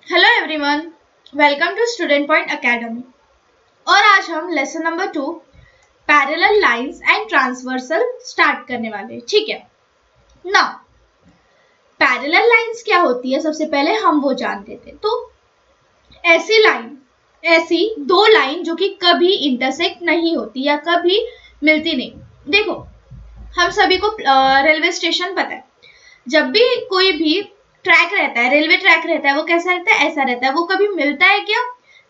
Hello everyone, welcome to student point academy. और आज हम lesson number 2 parallel lines and transversal start करने वाले हैं। ठीक है ना। पैरेलल लाइंस क्या होती है, सबसे पहले हम वो जानते थे। तो ऐसी दो लाइन जो कि कभी इंटरसेक्ट नहीं होती या कभी मिलती नहीं। देखो, हम सभी को रेलवे स्टेशन पता है, जब भी कोई भी ट्रैक रहता है, रेलवे ट्रैक रहता है, वो कैसा रहता है, ऐसा रहता है। वो कभी मिलता है क्या?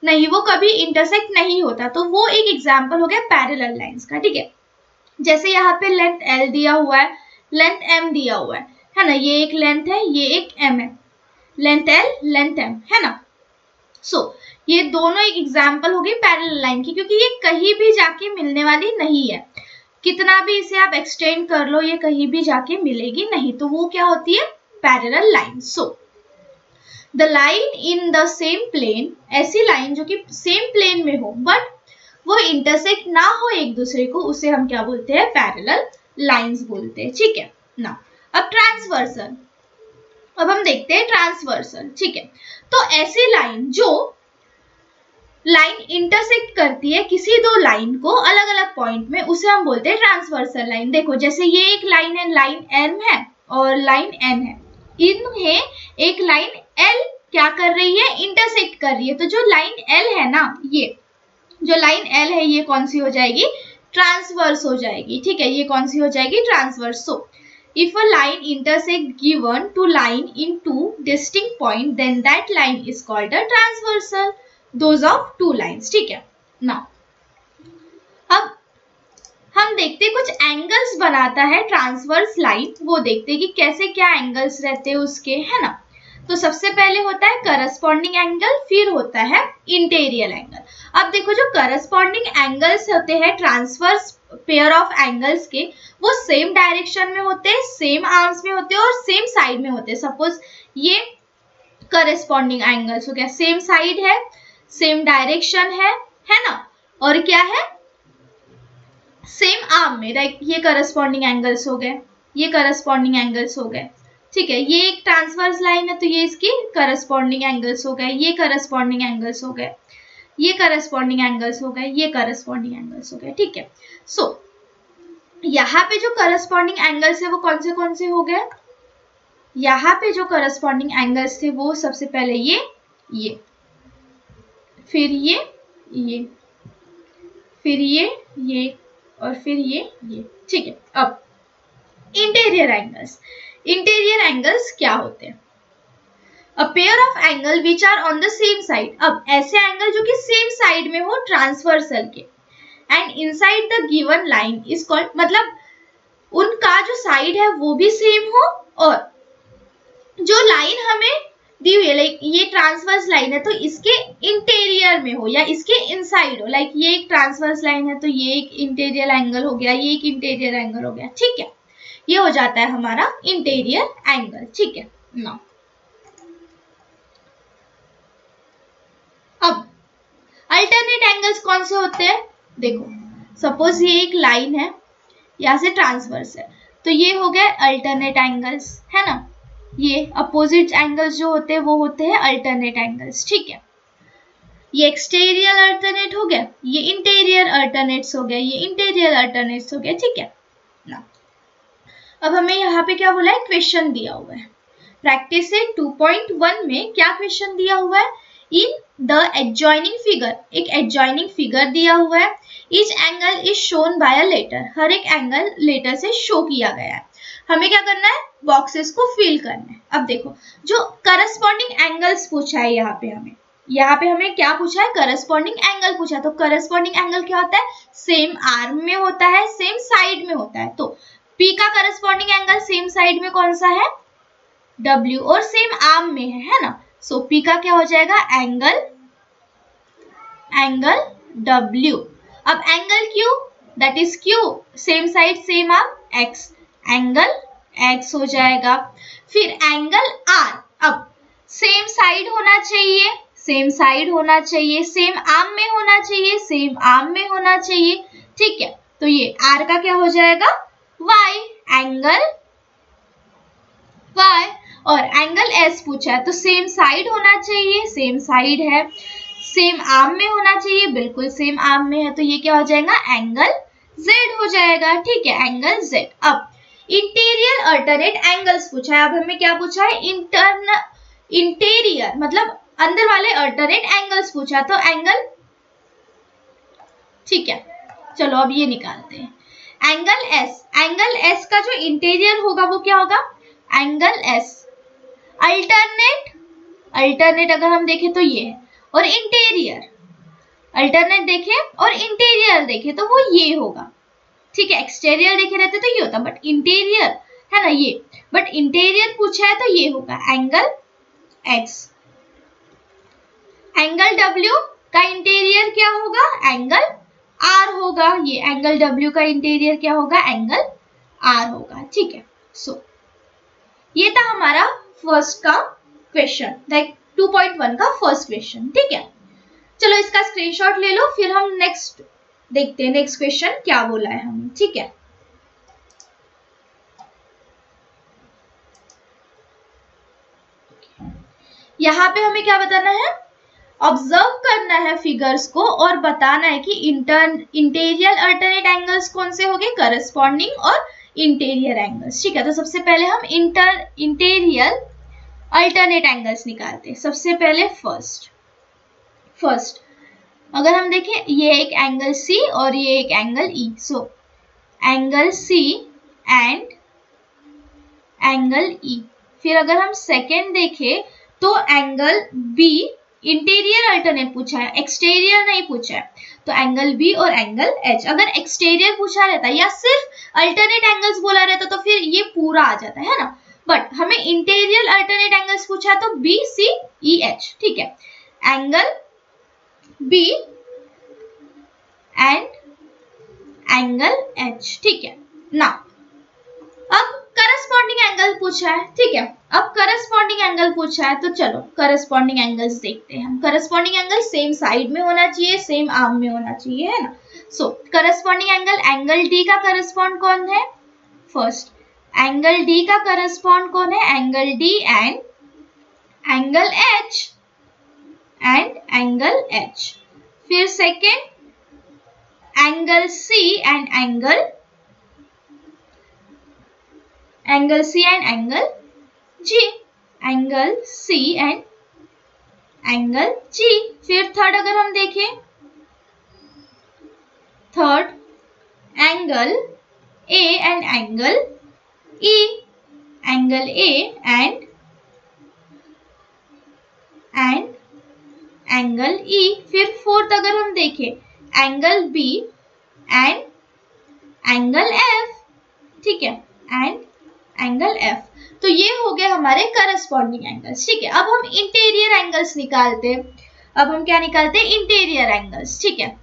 नहीं, वो कभी इंटरसेक्ट नहीं होता। तो वो एक एग्जांपल हो गया पैरेलल लाइंस का। ठीक है, जैसे यहाँ पे लेंथ L दिया हुआ है, लेंथ M दिया हुआ है ना। ये एक लेंथ है, ये एक M है, लेंथ L लेंथ M है ना। ये दोनों एक एग्जाम्पल हो गई पैरेलल लाइन की, क्योंकि ये कहीं भी जाके मिलने वाली नहीं है। कितना भी इसे आप एक्सटेंड कर लो, ये कहीं भी जाके मिलेगी नहीं। तो वो क्या होती है? Parallel line. The line in the same plane, ऐसी लाइन जो कि सेम प्लेन में हो बट वो इंटरसेक्ट ना हो एक दूसरे को, उसे हम क्या बोलते हैं? पैरेलल लाइंस बोलते हैं। ठीक है ना। अब ट्रांसवर्सल, अब हम देखते हैं ट्रांसवर्सल। ठीक है, तो ऐसी लाइन जो लाइन इंटरसेक्ट करती है किसी दो लाइन को अलग अलग पॉइंट में, उसे हम बोलते हैं ट्रांसवर्सल लाइन। देखो, जैसे ये एक लाइन है, लाइन M है और लाइन N है। इन्हें एक लाइन L क्या कर रही है? इंटरसेक्ट कर रही है। तो जो लाइन L है ना, ये जो लाइन L है, ये कौन सी हो जाएगी? ट्रांसवर्स हो जाएगी। ठीक है, ये कौन सी हो जाएगी? Transverse. So if a line intersect given two line in two distinct point, then that line is called a transversal, those of two lines. ठीक है ना। अब हम देखते हैं कुछ एंगल्स बनाता है ट्रांसवर्स लाइन, वो देखते हैं कि कैसे क्या एंगल्स रहते हैं उसके, है ना। तो सबसे पहले होता है करस्पॉन्डिंग एंगल, फिर होता है इंटीरियर एंगल। अब देखो, जो करस्पॉन्डिंग एंगल्स होते हैं ट्रांसवर्स पेयर ऑफ एंगल्स के, वो सेम डायरेक्शन में होते हैं, सेम आर्म्स में होते हैं और सेम साइड में होते हैं। सपोज ये करस्पॉन्डिंग एंगल्स हो गया, सेम साइड है, सेम डायरेक्शन है ना, और क्या है? सेम आर्म में। लाइक ये करस्पॉन्डिंग एंगल्स हो गए, ये करस्पॉन्डिंग एंगल्स हो गए। ठीक है, ये एक ट्रांसवर्स लाइन है तो ये इसकी करस्पॉन्डिंग एंगल्स हो गए, ये करस्पॉन्डिंग एंगल्स हो गए, ये करस्पॉन्डिंग एंगल्स हो गए, ये करस्पॉन्डिंग एंगल्स हो गए। ठीक है, यहाँ पे जो करस्पॉन्डिंग एंगल्स है वो कौन से हो गए? यहाँ पे जो करस्पॉन्डिंग एंगल्स थे वो सबसे पहले ये फिर ये फिर ये और फिर ये। ठीक है, अब इंटीरियर एंगल्स क्या होते हैं? A pair of angle which are on the same side. अब ऐसे एंगल जो कि सेम साइड में हो ट्रांसवर्सल के, and inside the given line is called, मतलब उनका जो साइड है वो भी सेम हो और जो लाइन हमें दी हुई है, लाइक ये ट्रांसवर्स लाइन है तो इसके इंटीरियर में हो या इसके इनसाइड हो। लाइक ये एक ट्रांसवर्स लाइन है तो ये एक इंटीरियर एंगल हो गया, ये एक इंटीरियर एंगल हो गया। ठीक है, ये हो जाता है हमारा इंटीरियर एंगल। ठीक है ना। अब अल्टरनेट एंगल्स कौन से होते हैं? देखो, सपोज ये एक लाइन है, यहाँ से ट्रांसवर्स है, तो ये हो गया अल्टरनेट एंगल्स, है ना। ये अपोजिट एंगल्स जो होते हैं वो होते हैं अल्टरनेट एंगल्स। ठीक है, ये एक्सटीरियर अल्टरनेट हो गया, ये इंटीरियर अल्टरनेट्स हो गया, ये इंटीरियर अल्टरनेट्स हो गया। ठीक है ना। अब हमें यहाँ पे क्या बोला है? क्वेश्चन दिया हुआ है। प्रैक्टिस से 2.1 में क्या क्वेश्चन दिया हुआ है? इन द एडजॉइनिंग फिगर, एक एडजॉइनिंग फिगर दिया हुआ है। Each angle is shown by a letter, हर एक एंगल लेटर से शो किया गया है। हमें क्या करना है? बॉक्सेस को फिल करना है। अब देखो, जो करस्पॉन्डिंग एंगल्स पूछा है यहाँ पे हमें क्या पूछा है? करस्पॉन्डिंग एंगल पूछा। तो करस्पॉन्डिंग एंगल क्या होता है? सेम आर्म में होता है, सेम साइड में होता है। तो P का करस्पॉन्डिंग एंगल सेम साइड में कौन सा है? W, और सेम आर्म में है ना। सो P का क्या हो जाएगा? Angle W। अब angle Q, that is Q, same side same arm, X, angle X हो जाएगा। फिर एंगल R, अब सेम साइड होना चाहिए, सेम आर्म में होना चाहिए, ठीक है। तो ये R का क्या हो जाएगा? Y, angle Y। और एंगल एस पूछा है तो सेम साइड होना चाहिए, सेम साइड है, सेम आर्म में होना चाहिए, बिल्कुल सेम आर्म में है, तो ये क्या हो जाएगा, एंगल जेड हो जाएगा। ठीक है, एंगल जेड। अब इंटीरियर अल्टरनेट एंगल्स पूछा है। अब हमें क्या पूछा है, इंटीरियर मतलब अंदर वाले अल्टरनेट एंगल्स पूछा, तो एंगल, ठीक है चलो अब ये निकालते हैं। एंगल एस का जो इंटीरियर होगा वो क्या होगा, एंगल एस। अल्टरनेट अगर हम देखें तो ये है, और इंटीरियर अल्टरनेट देखें और इंटीरियर देखें तो वो ये होगा। ठीक है, एक्सटीरियर देखे रहते तो ये होता, बट इंटीरियर है ना ये, बट इंटीरियर पूछा है तो ये होगा एंगल एक्स। एंगल डब्ल्यू का इंटीरियर क्या होगा, एंगल आर होगा। ये एंगल डब्ल्यू का इंटीरियर क्या होगा, एंगल आर होगा। ठीक है, सो ये था हमारा फर्स्ट का क्वेश्चन, लाइक 2.1 का फर्स्ट क्वेश्चन। ठीक है, चलो इसका स्क्रीनशॉट ले लो, फिर हम नेक्स्ट देखते हैं, नेक्स्ट क्वेश्चन क्या बोला है हमें। ठीक है, यहाँ पे हमें क्या बताना है, ऑब्जर्व करना है फिगर्स को और बताना है कि इंटीरियर अल्टरनेट एंगल्स कौन से होंगे, करस्पॉन्डिंग और इंटीरियर एंगल्स। ठीक है, तो सबसे पहले हम इंटीरियर अल्टरनेट एंगल्स निकालते हैं। सबसे पहले फर्स्ट अगर हम देखें, ये एक एंगल सी और ये एक angle E, so angle C and angle E. फिर अगर हम सेकेंड देखें तो एंगल बी, इंटीरियर अल्टरनेट पूछा है, एक्सटीरियर नहीं पूछा है, तो एंगल बी और एंगल एच। अगर एक्सटीरियर पूछा रहता या सिर्फ अल्टरनेट एंगल्स बोला रहता तो फिर ये पूरा आ जाता है ना, बट हमें इंटीरियर अल्टरनेट एंगल्स पूछा है तो बी सी ई एच। ठीक है, angle B and angle H. ठीक है, नाउ अब करस्पॉन्डिंग एंगल पूछा है। ठीक है, अब करस्पॉन्डिंग एंगल पूछा है तो चलो करस्पॉन्डिंग एंगल्स देखते हैं हम। करस्पॉन्डिंग एंगल सेम साइड में होना चाहिए, सेम आर्म में होना चाहिए, है ना। सो करस्पॉन्डिंग एंगल डी का करस्पॉन्ड कौन है, फर्स्ट एंगल डी का करस्पॉन्ड कौन है, angle D and angle H. फिर second angle C and angle C and angle G, angle C and angle G. फिर थर्ड अगर हम देखें, third angle A and angle E, angle A and angle E. फिर fourth अगर हम देखें, angle B and angle F. ठीक है, एंड एंगल एफ। तो ये हो गए हमारे करस्पॉन्डिंग एंगल्स। ठीक है, अब हम इंटीरियर एंगल्स निकालते हैं। अब हम क्या निकालते हैं, इंटीरियर एंगल्स। ठीक है,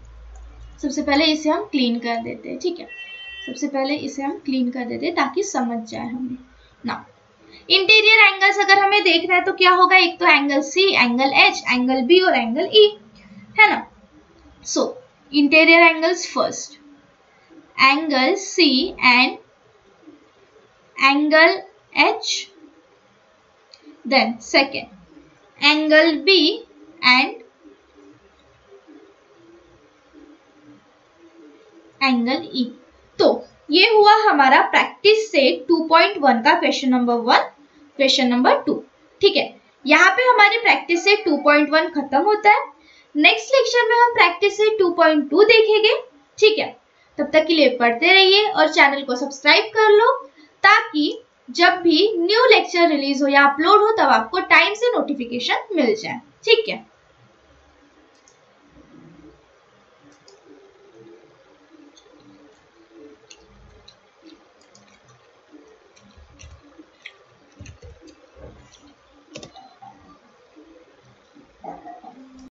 सबसे पहले इसे हम क्लीन कर देते हैं। ठीक है, सबसे पहले इसे हम क्लीन कर देते हैं ताकि समझ जाए हमें ना। इंटीरियर एंगल्स अगर हमें देखना है तो क्या होगा, एक तो angle C, angle H, angle B और एंगल ई, है ना। So interior angles, first angle C and angle H, then second angle B and angle E। तो ये हुआ हमारा प्रैक्टिस से 2.1 का क्वेश्चन नंबर 1, क्वेश्चन नंबर 2। ठीक है, यहाँ पे हमारी प्रैक्टिस से 2.1 खत्म होता है। नेक्स्ट लेक्चर में हम प्रैक्टिस से 2.2 देखेंगे। ठीक है, तब तक के लिए पढ़ते रहिए और चैनल को सब्सक्राइब कर लो ताकि जब भी न्यू लेक्चर रिलीज हो या अपलोड हो तब आपको टाइम से नोटिफिकेशन मिल जाए। ठीक है।